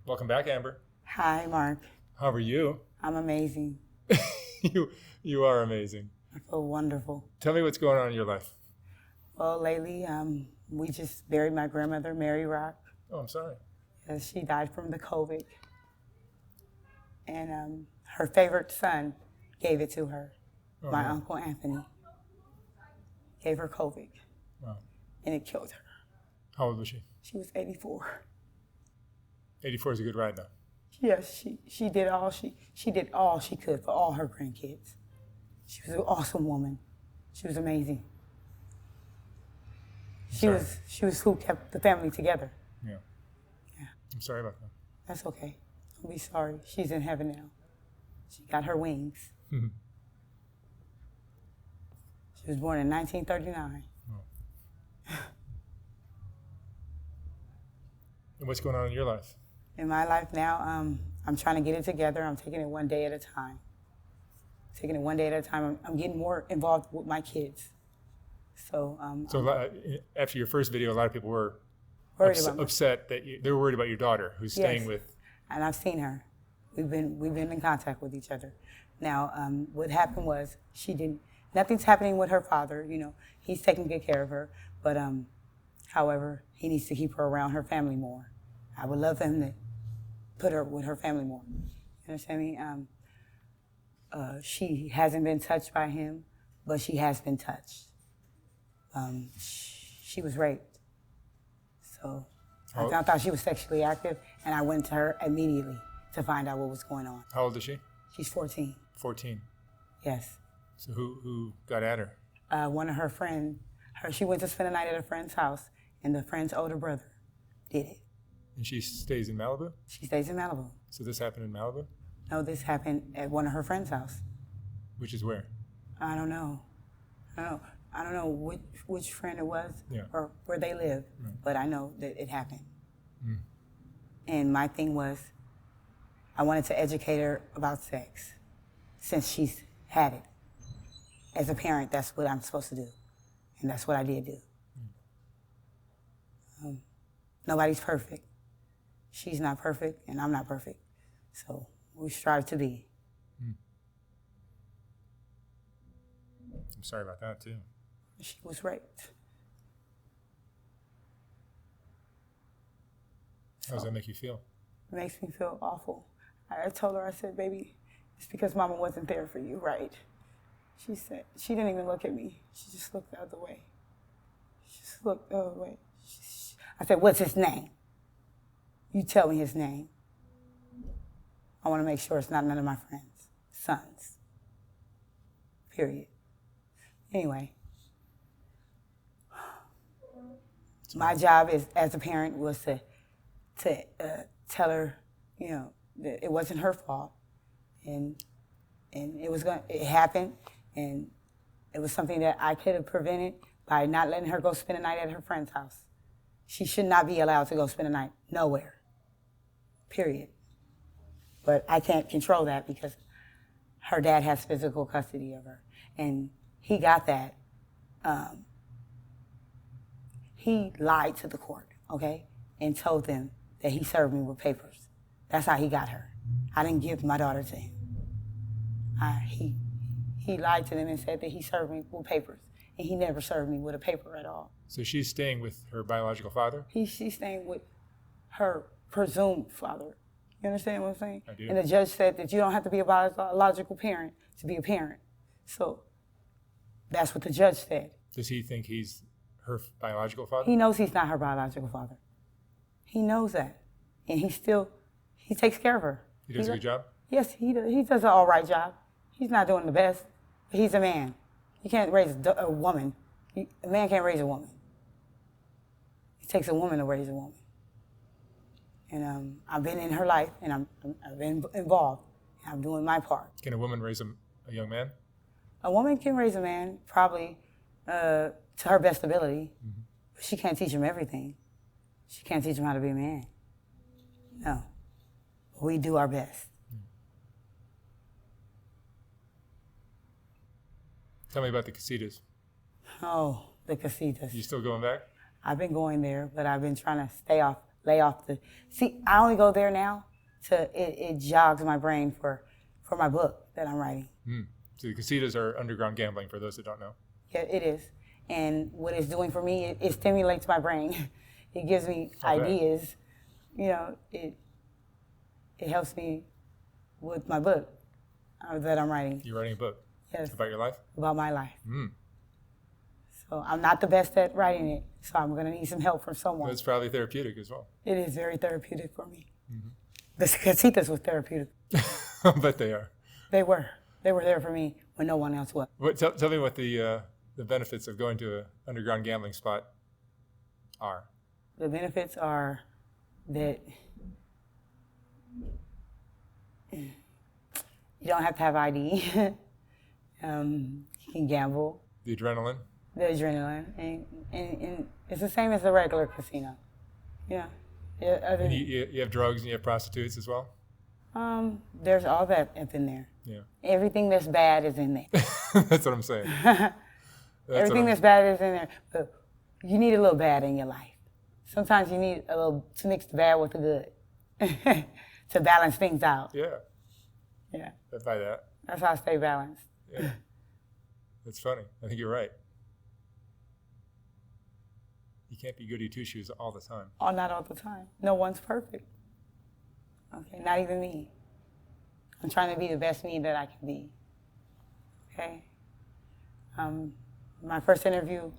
Welcome back, Amber. Hi, Mark. How are you? I'm amazing. You are amazing. I feel wonderful. Tell me what's going on in your life. Well, lately, we just buried my grandmother, Mary Rock. Oh, I'm sorry. She died from the COVID. And her favorite son gave it to her. Oh, My no. Uncle Anthony gave her COVID, Wow. and it killed her. How old was she? She was 84. 84 is a good ride, though. Yes, she did all she could for all her grandkids. She was an awesome woman. She was amazing. She was who kept the family together. Yeah. Yeah. I'm sorry about that. That's okay. Don't be sorry. She's in heaven now. She got her wings. Mhm. She was born in 1939. And what's going on in your life? In my life now, I'm trying to get it together. I'm taking it one day at a time. I'm getting more involved with my kids. So, After your first video, a lot of people were worried about me. upset that they were worried about your daughter who's staying Yes. with. And I've seen her. We've been in contact with each other. Now, what happened was nothing's happening with her father. You know, he's taking good care of her. But however, he needs to keep her around her family more. I would love him to put her with her family more. You understand me? She hasn't been touched by him, but she has been touched. She was raped. So I thought she was sexually active, and I went to her immediately to find out what was going on. How old is she? She's 14. 14. Yes. So who got at her? One of her friends, she went to spend the night at a friend's house, and the friend's older brother did it. And she stays in Malibu? She stays in Malibu. So this happened in Malibu? No, this happened at one of her friend's house. Which is where? I don't know. I don't know which friend it was or where they live, but I know that it happened. Mm. And my thing was, I wanted to educate her about sex since she's had it. As a parent, that's what I'm supposed to do, and that's what I did do. Nobody's perfect. She's not perfect, and I'm not perfect. So we strive to be. I'm sorry about that, too. She was raped. How does that make you feel? It makes me feel awful. I told her, I said, baby, it's because Mama wasn't there for you, right? She said, she didn't even look at me. She just looked the other way. I said, what's his name? You tell me his name. I want to make sure it's not none of my friends' sons. Period. Anyway, my job as a parent was to tell her, you know, that it wasn't her fault, and it happened, and it was something that I could have prevented by not letting her go spend a night at her friend's house. She should not be allowed to go spend a night nowhere. Period. But I can't control that because her dad has physical custody of her, and he got that. He lied to the court, okay, and told them that he served me with papers. That's how he got her. I didn't give my daughter to him. He lied to them and said that he served me with papers, and he never served me with a paper at all. So she's staying with her biological father? She's staying with her presumed father. You understand what I'm saying? I do. And the judge said that you don't have to be a biological parent to be a parent. So that's what the judge said. Does he think he's her biological father? He knows he's not her biological father. He knows that. And he takes care of her. He does a good job? Yes, he does an all right job. He's not doing the best, but he's a man. You can't raise a woman. A man can't raise a woman. It takes a woman to raise a woman. And I've been in her life, and I've been involved, and I'm doing my part. Can a woman raise a young man? A woman can raise a man, probably to her best ability, but she can't teach him everything. She can't teach him how to be a man. No. We do our best. Tell me about the casitas. Oh, the casitas. You still going back? I've been going there, but I've been trying to stay off lay off the. See, I only go there now it jogs my brain for my book that I'm writing. So the casitas are underground gambling for those that don't know. Yeah, it is. And what it's doing for me, it stimulates my brain. It gives me ideas. You know, it helps me with my book that I'm writing. You're writing a book? Yes. About your life? About my life. So I'm not the best at writing it, so I'm going to need some help from someone. But it's probably therapeutic as well. It is very therapeutic for me. The casitas was therapeutic. I bet they are. They were. They were there for me when no one else was. Tell me what the benefits of going to an underground gambling spot are. The benefits are that you don't have to have ID. You can gamble. The adrenaline. The adrenaline. And it's the same as a regular casino. Yeah. And you have drugs and you have prostitutes as well? There's all that up in there. Yeah. Everything that's bad is in there. That's what I'm saying. Everything that's bad is in there. But you need a little bad in your life. Sometimes you need a little to mix the bad with the good to balance things out. Yeah. Yeah. I buy that. That's how I stay balanced. Yeah. That's funny. I think you're right. You can't be goody two-shoes all the time. Oh, not all the time. No one's perfect. Okay, not even me. I'm trying to be the best me that I can be. Okay? My first interview,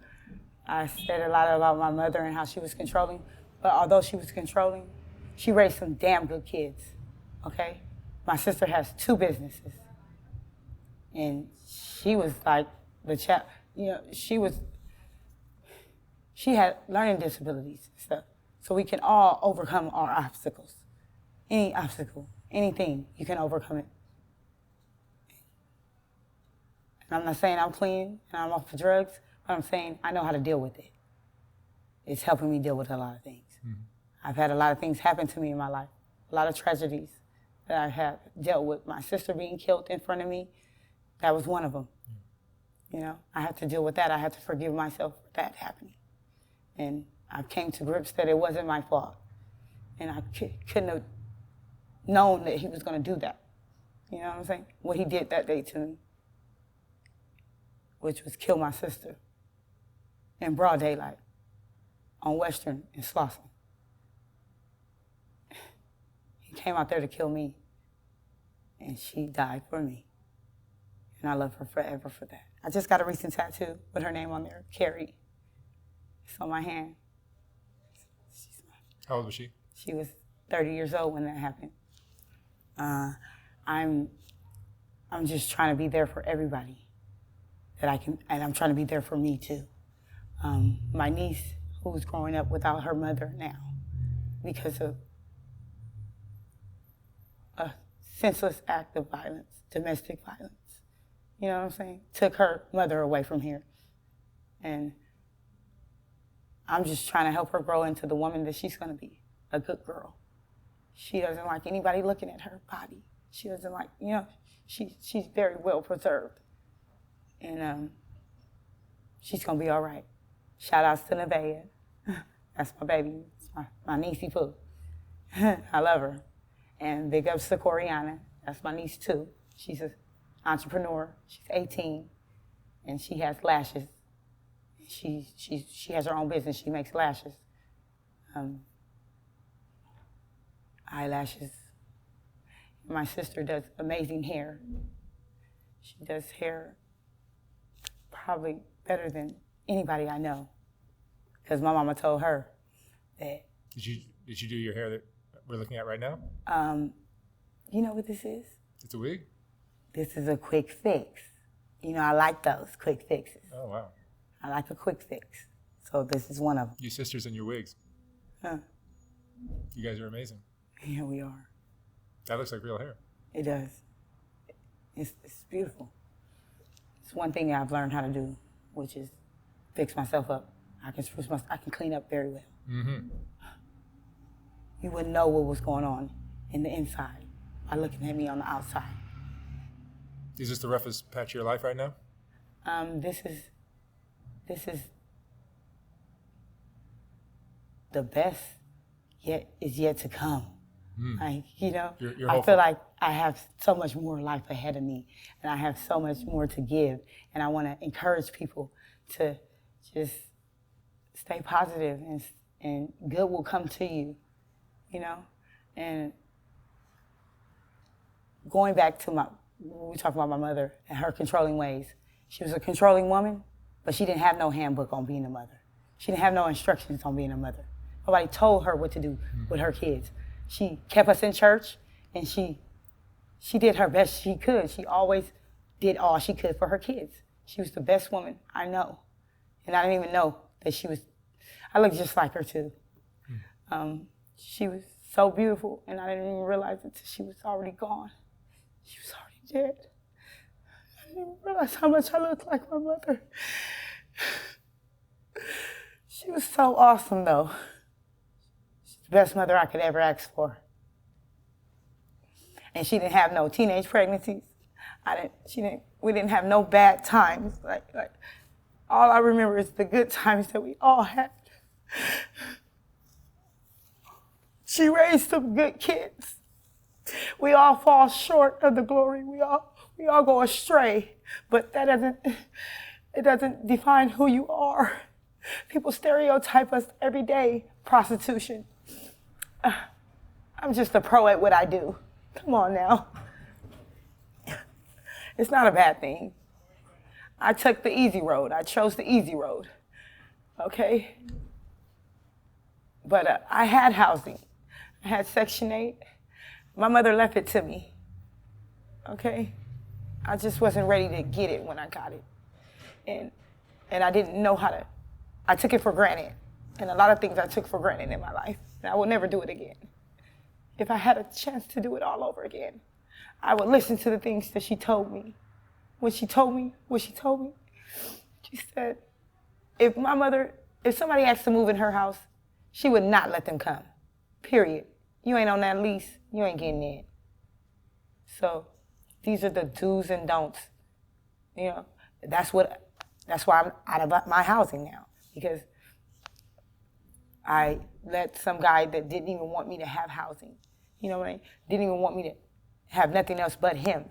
I said a lot about my mother and how she was controlling. But although she was controlling, she raised some damn good kids. Okay? My sister has 2 businesses. And she was like the child, you know, she had learning disabilities and stuff. So we can all overcome our obstacles. Any obstacle, anything, you can overcome it. And I'm not saying I'm clean and I'm off the drugs, but I'm saying I know how to deal with it. It's helping me deal with a lot of things. I've had a lot of things happen to me in my life, a lot of tragedies that I have dealt with. My sister being killed in front of me, that was one of them. You know, I had to deal with that. I had to forgive myself for that happening. And I came to grips that it wasn't my fault. And I couldn't have known that he was going to do that. You know what I'm saying? What he did that day to me, which was kill my sister in broad daylight on Western in Slauson. He came out there to kill me, and she died for me. And I love her forever for that. I just got a recent tattoo with her name on there, Carrie. It's on my hand. How old was she? She was 30 years old when that happened. I'm just trying to be there for everybody that I can, and I'm trying to be there for me too. My niece, who's growing up without her mother now because of a senseless act of violence, domestic violence. You know what I'm saying? Took her mother away from here. And I'm just trying to help her grow into the woman that she's going to be, a good girl. She doesn't like anybody looking at her body. She doesn't like, you know, she's very well preserved. And she's going to be all right. Shout outs to Nevaeh. That's my baby. It's my niecey poo. I love her. And big ups to Coriana. That's my niece too. She's an entrepreneur. She's 18, and she has lashes. She has her own business. She makes lashes, eyelashes. My sister does amazing hair. She does hair probably better than anybody I know, because my mama told her that. Did you do your hair that we're looking at right now? You know what this is? It's a wig? This is a quick fix. You know, I like those quick fixes. Oh, wow. I like a quick fix. So this is one of them. You sisters and your wigs. Huh. You guys are amazing. Here we are. That looks like real hair. It does. It's beautiful. It's one thing I've learned how to do, which is fix myself up. I can clean up very well. Mm-hmm. You wouldn't know what was going on in the inside by looking at me on the outside. Is this the roughest patch of your life right now? This is the best yet to come. Like, you know, You're I hopeful. feel like I have so much more life ahead of me, and I have so much more to give, and I want to encourage people to just stay positive, and good will come to you, you know. And going back to we talked about my mother and her controlling ways. She was a controlling woman, but she didn't have no handbook on being a mother. She didn't have no instructions on being a mother. Nobody told her what to do with her kids. She kept us in church, and she did her best she could. She always did all she could for her kids. She was the best woman I know. And I didn't even know that I looked just like her too. She was so beautiful, and I didn't even realize it till she was already gone. She was already dead. I didn't even realize how much I looked like my mother. She was so awesome, though. She's the best mother I could ever ask for. And she didn't have no teenage pregnancies. We didn't have no bad times. Like all I remember is the good times that we all had. She raised some good kids. We all fall short of the glory. We all go astray, but it doesn't define who you are. People stereotype us every day. Prostitution. I'm just a pro at what I do. Come on now. It's not a bad thing. I took the easy road. I chose the easy road. Okay? But I had housing. I had Section 8. My mother left it to me. Okay? I just wasn't ready to get it when I got it. And I didn't know how to. I took it for granted. And a lot of things I took for granted in my life. And I will never do it again. If I had a chance to do it all over again, I would listen to the things that she told me. When she told me what she told me, she said, if somebody asked to move in her house, she would not let them come. Period. You ain't on that lease, you ain't getting in. So these are the do's and don'ts. You know, that's why I'm out of my housing now, because I let some guy that didn't even want me to have housing, you know what I mean? Didn't even want me to have nothing else but him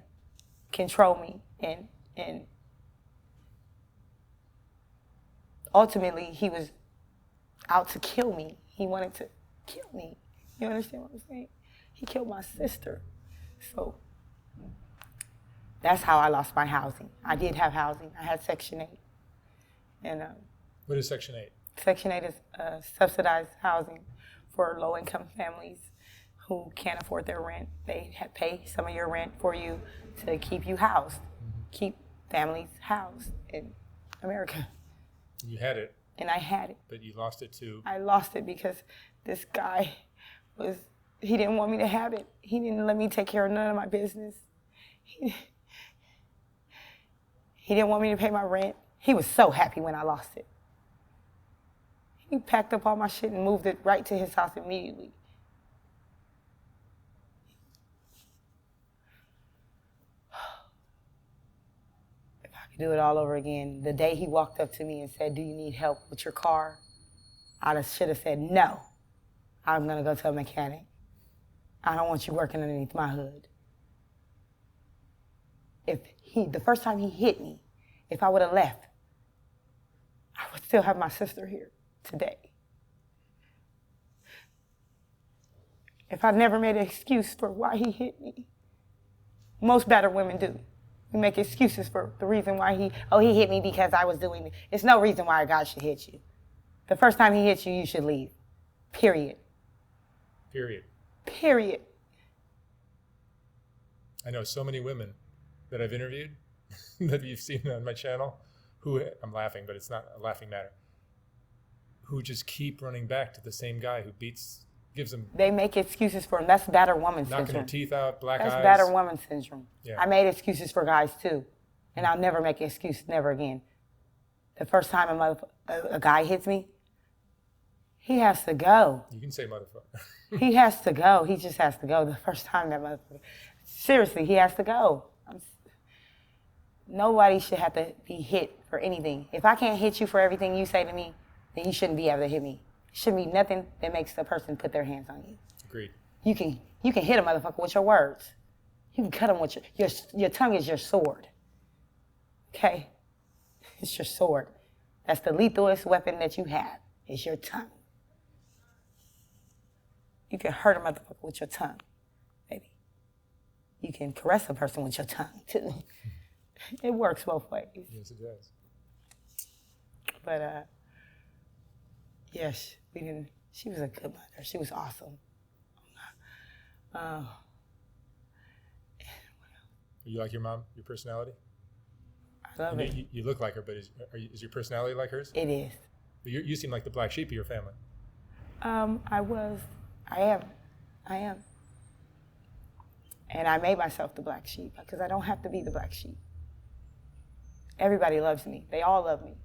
control me, and ultimately he was out to kill me. He wanted to kill me. You understand what I'm saying? He killed my sister. So that's how I lost my housing. I did have housing. I had Section 8. And What is Section 8? Section 8 is subsidized housing for low-income families who can't afford their rent. They pay some of your rent for you to keep you housed, keep families housed in America. You had it. And I had it. But you lost it too. I lost it because this guy he didn't want me to have it. He didn't let me take care of none of my business. He didn't want me to pay my rent. He was so happy when I lost it. He packed up all my shit and moved it right to his house immediately. If I could do it all over again, the day he walked up to me and said, "Do you need help with your car?" I should have said, "No, I'm going to go to a mechanic. I don't want you working underneath my hood." The first time he hit me, if I would have left, I would still have my sister here today. If I never made an excuse for why he hit me, most battered women do. We make excuses for the reason why he hit me because I was doing it. It's no reason why a guy should hit you. The first time he hits you, you should leave. Period. Period. Period. I know so many women that I've interviewed that you've seen on my channel who, I'm laughing, but it's not a laughing matter, who just keep running back to the same guy who gives them. They make excuses for him. That's battered woman syndrome. Knocking their teeth out, black eyes. That's battered woman syndrome. Yeah. I made excuses for guys too, and I'll never make an excuse, never again. The first time a guy hits me, he has to go. You can say motherfucker. He has to go. He just has to go. The first time that motherfucker. Seriously, he has to go. Nobody should have to be hit for anything. If I can't hit you for everything you say to me, then you shouldn't be able to hit me. Shouldn't be nothing that makes a person put their hands on you. Agreed. You can hit a motherfucker with your words. You can cut them with your tongue is your sword. Okay? It's your sword. That's the lethalest weapon that you have, is your tongue. You can hurt a motherfucker with your tongue, baby. You can caress a person with your tongue, too. It works both ways. Yes, it does. But, yes, she was a good mother. She was awesome. You like your mom, your personality? I love it. You look like her, but is your personality like hers? It is. You seem like the black sheep of your family. I am. And I made myself the black sheep because I don't have to be the black sheep. Everybody loves me. They all love me.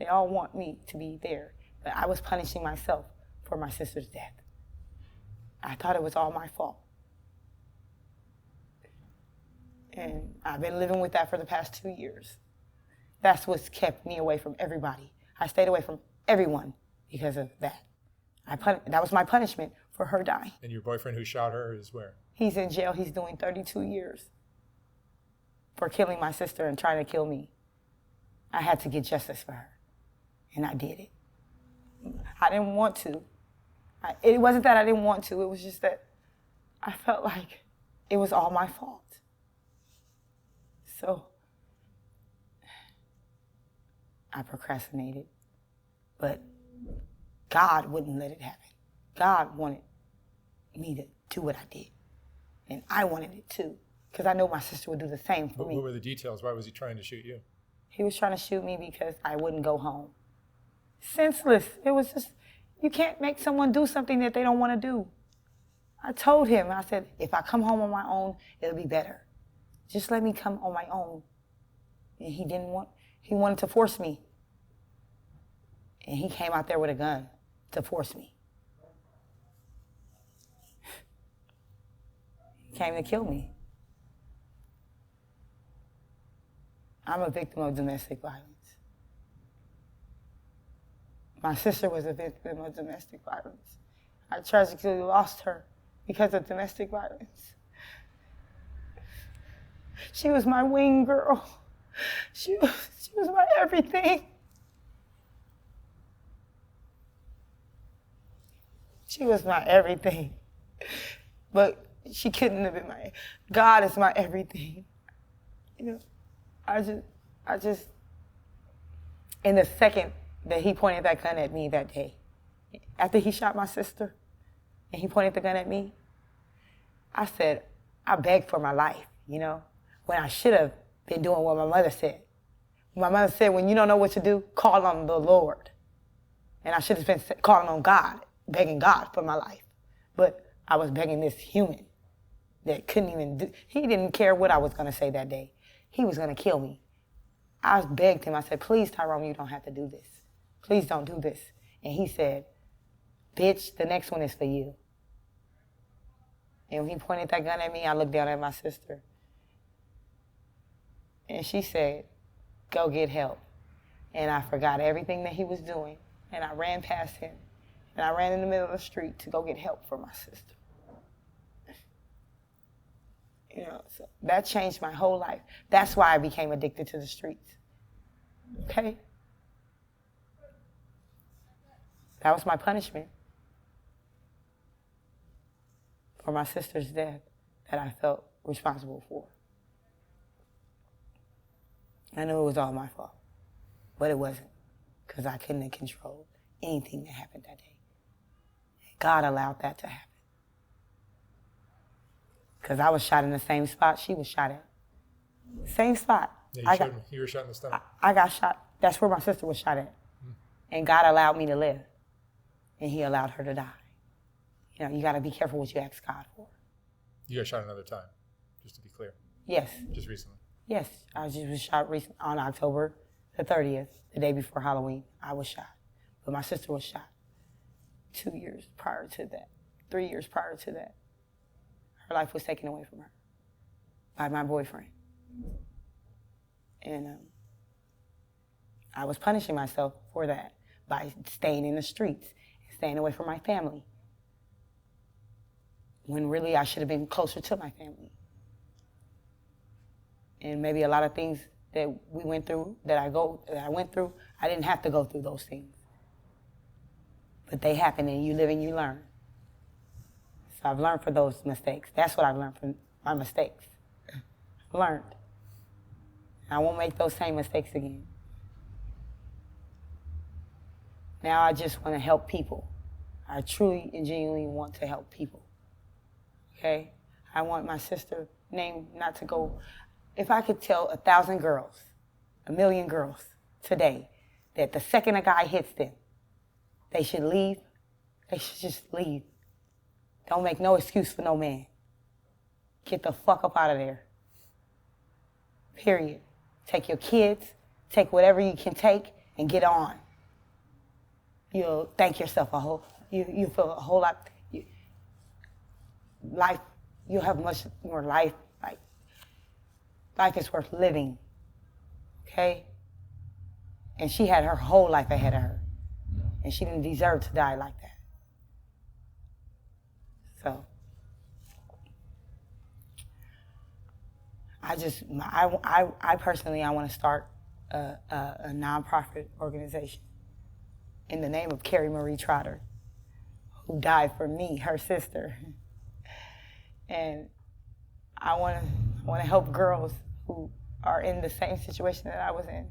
They all want me to be there. But I was punishing myself for my sister's death. I thought it was all my fault. And I've been living with that for the past 2 years. That's what's kept me away from everybody. I stayed away from everyone because of that. That was my punishment for her dying. And your boyfriend who shot her is where? He's in jail. He's doing 32 years for killing my sister and trying to kill me. I had to get justice for her, and I did it. I didn't want to. It wasn't that I didn't want to. It was just that I felt like it was all my fault. So I procrastinated, but God wouldn't let it happen. God wanted me to do what I did, and I wanted it too, because I know my sister would do the same for me. What were the details? Why was he trying to shoot you? He was trying to shoot me because I wouldn't go home. Senseless. It was just, you can't make someone do something that they don't want to do. I told him, I said, if I come home on my own, it'll be better. Just let me come on my own. And he wanted to force me. And he came out there with a gun to force me. He came to kill me. I'm a victim of domestic violence. My sister was a victim of domestic violence. I tragically lost her because of domestic violence. She was my wing girl. She was my everything. She was my everything. But she couldn't have been God is my everything. You know, I just, in the second that he pointed that gun at me that day, after he shot my sister and he pointed the gun at me, I said, I begged for my life, you know, when I should have been doing what my mother said. My mother said, when you don't know what to do, call on the Lord. And I should have been calling on God, begging God for my life. But I was begging this human that couldn't even do, he didn't care what I was going to say that day. He was going to kill me. I begged him. I said, please, Tyrone, you don't have to do this. Please don't do this. And he said, bitch, the next one is for you. And when he pointed that gun at me, I looked down at my sister. And she said, go get help. And I forgot everything that he was doing. And I ran past him. And I ran in the middle of the street to go get help for my sister. You know, so that changed my whole life. That's why I became addicted to the streets. Okay? That was my punishment for my sister's death that I felt responsible for. I knew it was all my fault, but it wasn't, because I couldn't have controlled anything that happened that day. God allowed that to happen. Because I was shot in the same spot she was shot at. Same spot. Yeah, you were shot in the stomach. I got shot. That's where my sister was shot at. And God allowed me to live. And he allowed her to die. You know, you got to be careful what you ask God for. You got shot another time, just to be clear. Yes. Just recently. Yes. I just was shot on October the 30th, the day before Halloween. I was shot. But my sister was shot 2 years prior to that, 3 years prior to that. Her life was taken away from her by my boyfriend. And I was punishing myself for that by staying in the streets, staying away from my family. When really I should have been closer to my family. And maybe a lot of things that we went through, that I went through, I didn't have to go through those things. But they happen, and you live and you learn. So I've learned from those mistakes. That's what I've learned from my mistakes. Learned. I won't make those same mistakes again. Now I just want to help people. I truly and genuinely want to help people. Okay? I want my sister's name not to go. If I could tell 1,000 girls, 1,000,000 girls today that the second a guy hits them, they should leave, they should just leave. Don't make no excuse for no man. Get the fuck up out of there. Period. Take your kids, take whatever you can take, and get on. You'll thank yourself you feel a whole lot. Life, you'll have much more life. Like, life is worth living. Okay? And she had her whole life ahead of her. And she didn't deserve to die like that. So, I personally, I want to start a nonprofit organization in the name of Carrie Marie Trotter, who died for me, her sister. And I want to help girls who are in the same situation that I was in.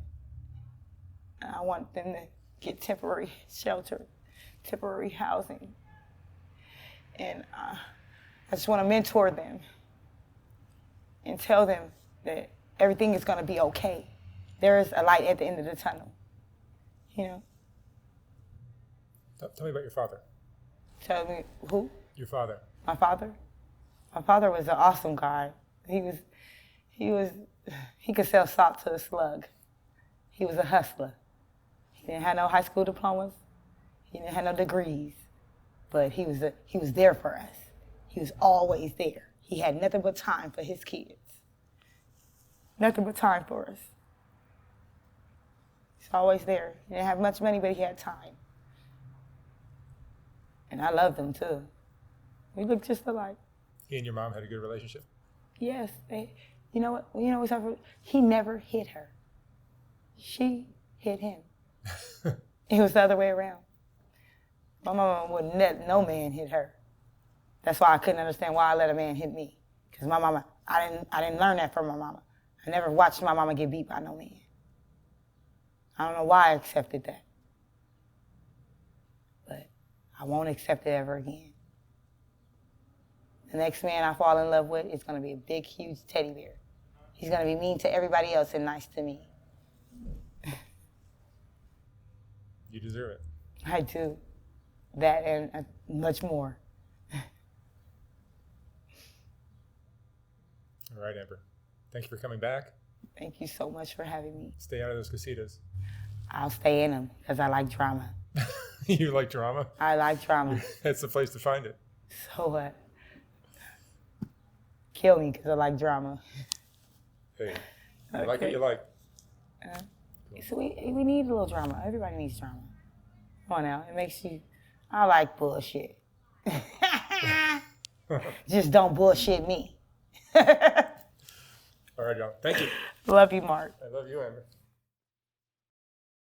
And I want them to get temporary shelter, temporary housing. And I just want to mentor them and tell them that everything is going to be okay. There is a light at the end of the tunnel, you know? Tell me about your father. Tell me who? Your father. My father? My father was an awesome guy. He could sell salt to a slug. He was a hustler. He didn't have no high school diplomas. He didn't have no degrees. But he was there for us. He was always there. He had nothing but time for his kids. Nothing but time for us. He's always there. He didn't have much money, but he had time. And I loved him too. We looked just alike. He and your mom had a good relationship? Yes. You know what? You know what's up? He never hit her. She hit him. It was the other way around. My mama wouldn't let no man hit her. That's why I couldn't understand why I let a man hit me. Because my mama, I didn't learn that from my mama. I never watched my mama get beat by no man. I don't know why I accepted that. But I won't accept it ever again. The next man I fall in love with is going to be a big, huge teddy bear. He's going to be mean to everybody else and nice to me. You deserve it. I do. That and much more. All right, Amber. Thank you for coming back. Thank you so much for having me. Stay out of those casitas. I'll stay in them because I like drama. You like drama? I like drama. That's the place to find it. So what? Kill me because I like drama. Hey, you like what you like. So we need a little drama. Everybody needs drama. Come on now. It makes you... I like bullshit. Just don't bullshit me. All right, y'all. Thank you. Love you, Mark. I love you, Amber.